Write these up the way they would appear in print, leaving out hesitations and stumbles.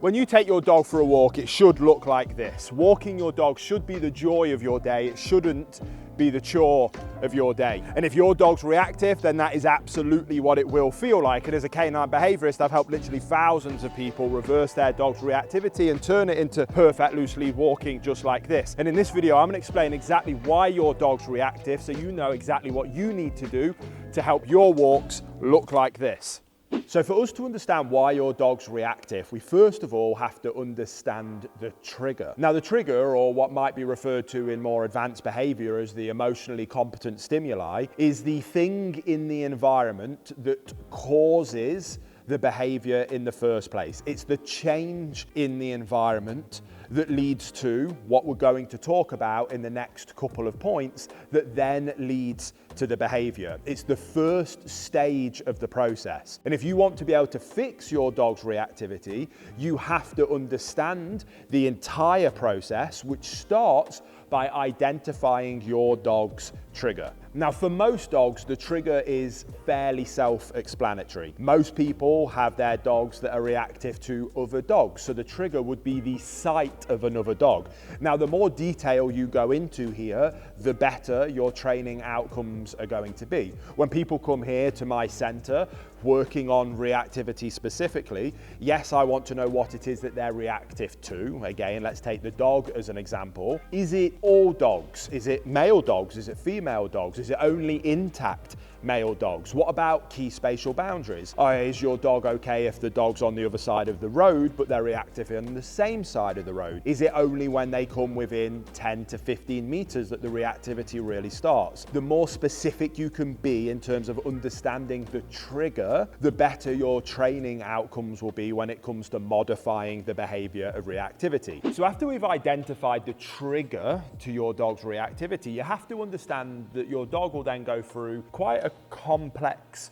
When you take your dog for a walk, it should look like this. Walking your dog should be the joy of your day. It shouldn't be the chore of your day. And if your dog's reactive, then that is absolutely what it will feel like. And as a canine behaviorist, I've helped literally thousands of people reverse their dog's reactivity and turn it into perfect loose lead walking just like this. And in this video, I'm going to explain exactly why your dog's reactive so you know exactly what you need to do to help your walks look like this. So for us to understand why your dog's reactive, we first of all have to understand the trigger. Now the trigger, or what might be referred to in more advanced behavior as the emotionally competent stimuli, is the thing in the environment that causes the behavior in the first place. It's the change in the environment that leads to what we're going to talk about in the next couple of points that then leads to the behavior. It's the first stage of the process. And if you want to be able to fix your dog's reactivity, you have to understand the entire process, which starts by identifying your dog's trigger. Now, for most dogs, the trigger is fairly self-explanatory. Most people have their dogs that are reactive to other dogs, so the trigger would be the sight of another dog. Now, the more detail you go into here, the better your training outcomes are going to be. When people come here to my center, working on reactivity specifically, yes, I want to know what it is that they're reactive to. Again, let's take the dog as an example. Is it all dogs? Is it male dogs? Is it female dogs? Is it only intact male dogs? What about key spatial boundaries? Is your dog okay if the dog's on the other side of the road, but they're reactive on the same side of the road? Is it only when they come within 10 to 15 meters that the reactivity really starts? The more specific you can be in terms of understanding the trigger, the better your training outcomes will be when it comes to modifying the behavior of reactivity. So after we've identified the trigger to your dog's reactivity, you have to understand that your dog will then go through quite a complex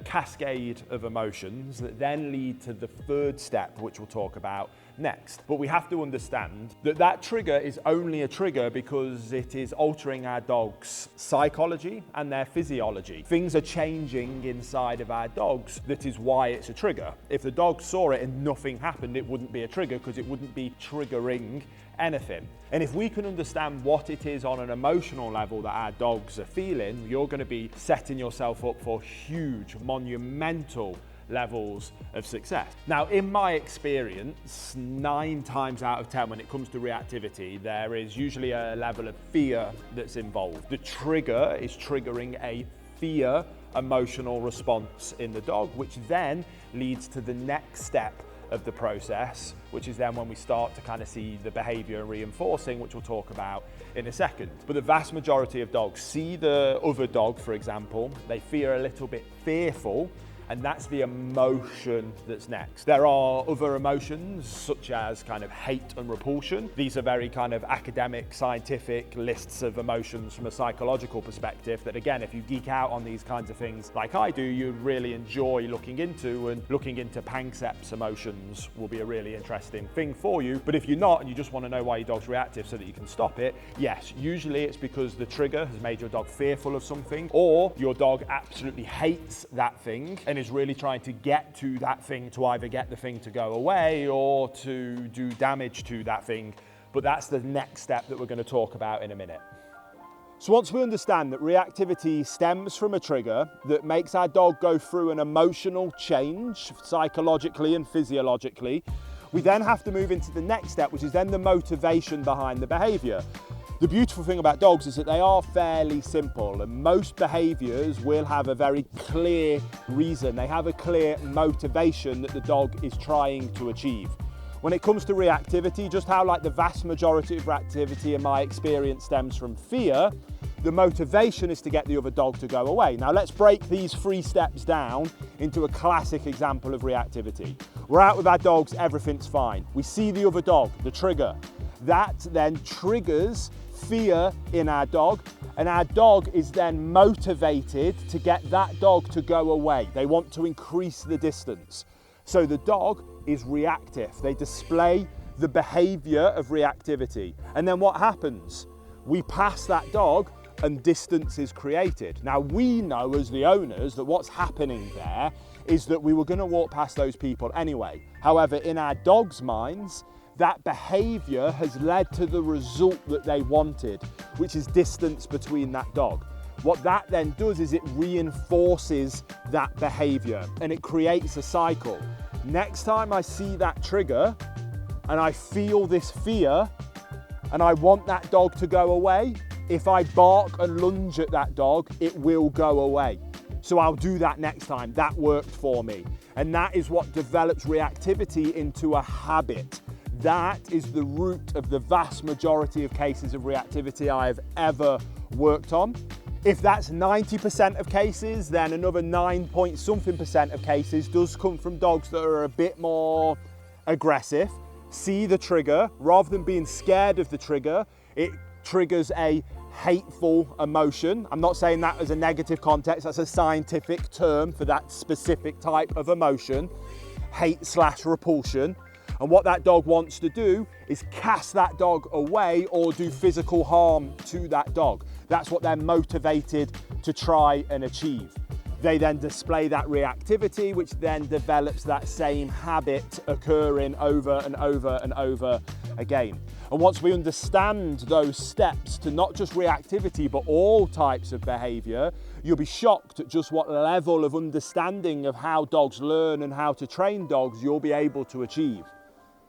cascade of emotions that then lead to the third step, which we'll talk about next. But we have to understand that that trigger is only a trigger because it is altering our dog's psychology and their physiology. Things are changing inside of our dogs. That is why it's a trigger. If the dog saw it and nothing happened, it wouldn't be a trigger because it wouldn't be triggering anything. And if we can understand what it is on an emotional level that our dogs are feeling, you're going to be setting yourself up for huge, monumental levels of success. Now, in my experience, 9 times out of 10 when it comes to reactivity, there is usually a level of fear that's involved. The trigger is triggering a fear emotional response in the dog, which then leads to the next step of the process, which is then when we start to kind of see the behavior reinforcing, which we'll talk about in a second. But the vast majority of dogs see the other dog, for example, they feel a little bit fearful, and that's the emotion that's next. There are other emotions such as kind of hate and repulsion. These are very kind of academic, scientific lists of emotions from a psychological perspective that, again, if you geek out on these kinds of things like I do, you'd really enjoy looking into, and looking into Panksepp's emotions will be a really interesting thing for you. But if you're not and you just want to know why your dog's reactive so that you can stop it, yes, usually it's because the trigger has made your dog fearful of something, or your dog absolutely hates that thing and is really trying to get to that thing to either get the thing to go away or to do damage to that thing. But that's the next step that we're going to talk about in a minute. So once we understand that reactivity stems from a trigger that makes our dog go through an emotional change psychologically and physiologically, we then have to move into the next step, which is then the motivation behind the behavior. The beautiful thing about dogs is that they are fairly simple, and most behaviors will have a very clear reason. They have a clear motivation that the dog is trying to achieve. When it comes to reactivity, just how like the vast majority of reactivity in my experience stems from fear, the motivation is to get the other dog to go away. Now let's break these 3 steps down into a classic example of reactivity. We're out with our dogs, everything's fine. We see the other dog, the trigger. That then triggers fear in our dog, and our dog is then motivated to get that dog to go away. They want to increase the distance. So the dog is reactive. They display the behavior of reactivity. And then what happens? We pass that dog and distance is created. Now we know as the owners that what's happening there is that we were going to walk past those people anyway. However, in our dogs' minds, that behavior has led to the result that they wanted, which is distance between that dog. What that then does is it reinforces that behavior and it creates a cycle. Next time I see that trigger and I feel this fear and I want that dog to go away, if I bark and lunge at that dog, it will go away. So I'll do that next time. That worked for me. And that is what develops reactivity into a habit. That is the root of the vast majority of cases of reactivity I have ever worked on. If that's 90% of cases, then another 9-point-something% of cases does come from dogs that are a bit more aggressive, see the trigger, rather than being scared of the trigger, it triggers a hateful emotion. I'm not saying that as a negative context, that's a scientific term for that specific type of emotion, hate/repulsion. And what that dog wants to do is cast that dog away or do physical harm to that dog. That's what they're motivated to try and achieve. They then display that reactivity, which then develops that same habit occurring over and over and over again. And once we understand those steps to not just reactivity, but all types of behavior, you'll be shocked at just what level of understanding of how dogs learn and how to train dogs you'll be able to achieve.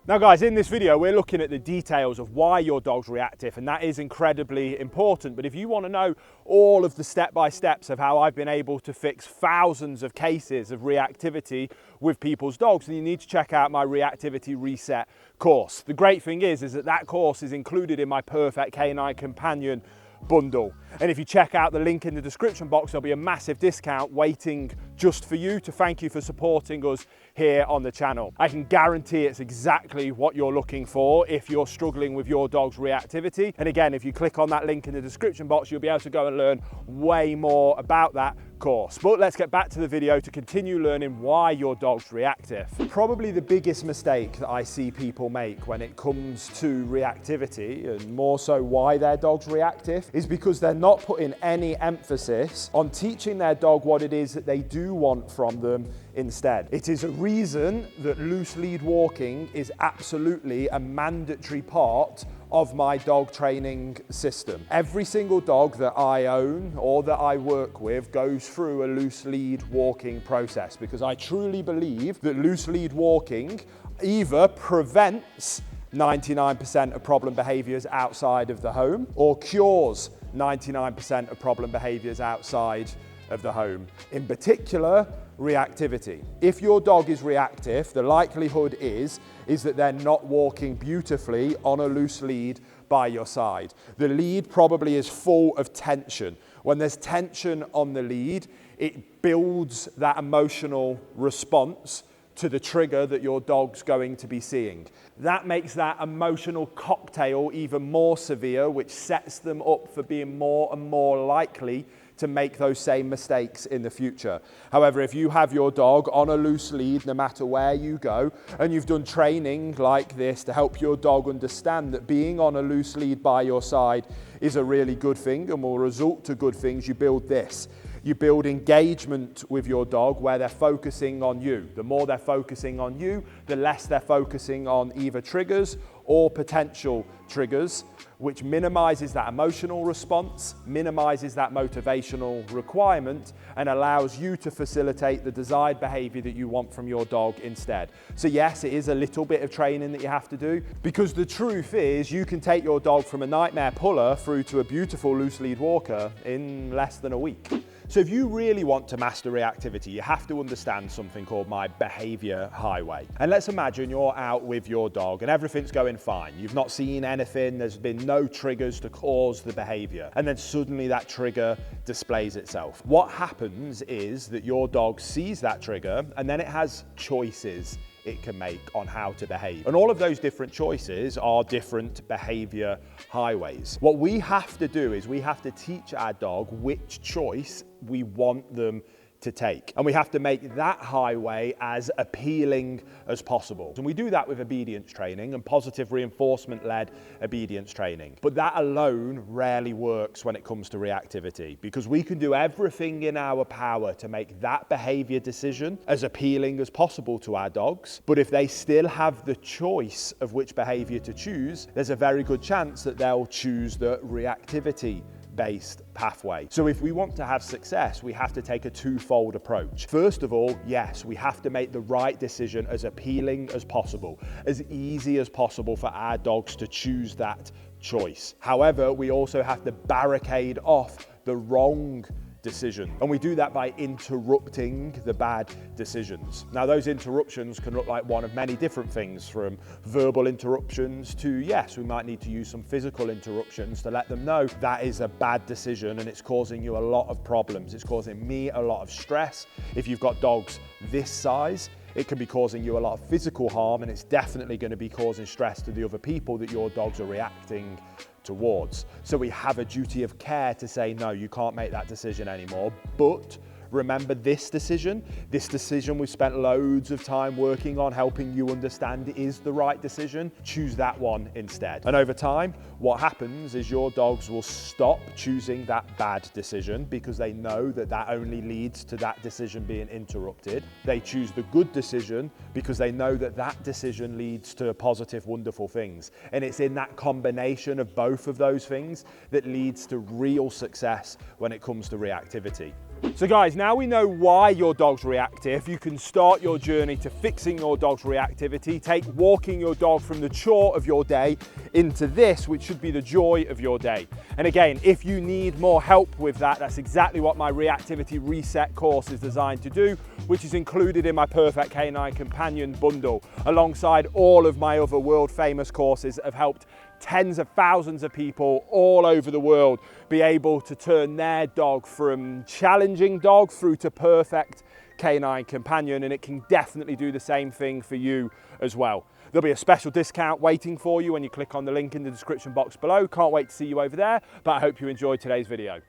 Now guys, in this video, we're looking at the details of why your dog's reactive, and that is incredibly important. But if you want to know all of the step-by-steps of how I've been able to fix thousands of cases of reactivity with people's dogs, then you need to check out my Reactivity Reset course. The great thing is that that course is included in my Perfect Canine Companion bundle. And if you check out the link in the description box, there'll be a massive discount waiting just for you to thank you for supporting us here on the channel. I can guarantee it's exactly what you're looking for if you're struggling with your dog's reactivity. And again, if you click on that link in the description box, you'll be able to go and learn way more about that course. But let's get back to the video to continue learning why your dog's reactive. Probably the biggest mistake that I see people make when it comes to reactivity, and more so why their dog's reactive, is because they're not putting any emphasis on teaching their dog what it is that they do want from them instead. It is a reason that loose lead walking is absolutely a mandatory part of my dog training system. Every single dog that I own or that I work with goes through a loose lead walking process, because I truly believe that loose lead walking either prevents 99% of problem behaviors outside of the home or cures 99% of problem behaviors outside of the home. In particular, reactivity. If your dog is reactive, the likelihood is that they're not walking beautifully on a loose lead by your side. The lead probably is full of tension. When there's tension on the lead, it builds that emotional response to the trigger that your dog's going to be seeing. That makes that emotional cocktail even more severe, which sets them up for being more and more likely to make those same mistakes in the future. However, if you have your dog on a loose lead, no matter where you go, and you've done training like this to help your dog understand that being on a loose lead by your side is a really good thing and will result to good things, you build this. You build engagement with your dog where they're focusing on you. The more they're focusing on you, the less they're focusing on either triggers or potential triggers, which minimizes that emotional response, minimizes that motivational requirement, and allows you to facilitate the desired behavior that you want from your dog instead. So yes, it is a little bit of training that you have to do, because the truth is you can take your dog from a nightmare puller through to a beautiful loose lead walker in less than a week. So if you really want to master reactivity, you have to understand something called my behavior highway. And let's imagine you're out with your dog and everything's going fine. You've not seen anything, there's been no triggers to cause the behavior. And then suddenly that trigger displays itself. What happens is that your dog sees that trigger and then it has choices it can make on how to behave. And all of those different choices are different behavior highways. What we have to do is we have to teach our dog which choice we want them to take. And we have to make that highway as appealing as possible. And we do that with obedience training and positive reinforcement-led obedience training. But that alone rarely works when it comes to reactivity, because we can do everything in our power to make that behavior decision as appealing as possible to our dogs. But if they still have the choice of which behavior to choose, there's a very good chance that they'll choose the reactivity-based pathway. So if we want to have success, we have to take a twofold approach. First of all, yes, we have to make the right decision as appealing as possible, as easy as possible for our dogs to choose that choice. However, we also have to barricade off the wrong decision. And we do that by interrupting the bad decisions. Now, those interruptions can look like one of many different things, from verbal interruptions to, yes, we might need to use some physical interruptions to let them know that is a bad decision and it's causing you a lot of problems. It's causing me a lot of stress. If you've got dogs this size, it can be causing you a lot of physical harm, and it's definitely going to be causing stress to the other people that your dogs are reacting towards. So we have a duty of care to say, no, you can't make that decision anymore. But remember, this decision we've spent loads of time working on, helping you understand is the right decision. Choose that one instead. And over time, what happens is your dogs will stop choosing that bad decision, because they know that that only leads to that decision being interrupted. They choose the good decision because they know that that decision leads to positive, wonderful things. And it's in that combination of both of those things that leads to real success when it comes to reactivity. So guys, now we know why your dog's reactive, you can start your journey to fixing your dog's reactivity. Take walking your dog from the chore of your day into this, which should be the joy of your day. And again, if you need more help with that, that's exactly what my Reactivity Reset course is designed to do, which is included in my Perfect Canine Companion bundle, alongside all of my other world famous courses that have helped tens of thousands of people all over the world be able to turn their dog from challenging dog through to perfect canine companion. And it can definitely do the same thing for you as well. There'll be a special discount waiting for you when you click on the link in the description box below. Can't wait to see you over there, but I hope you enjoyed today's video.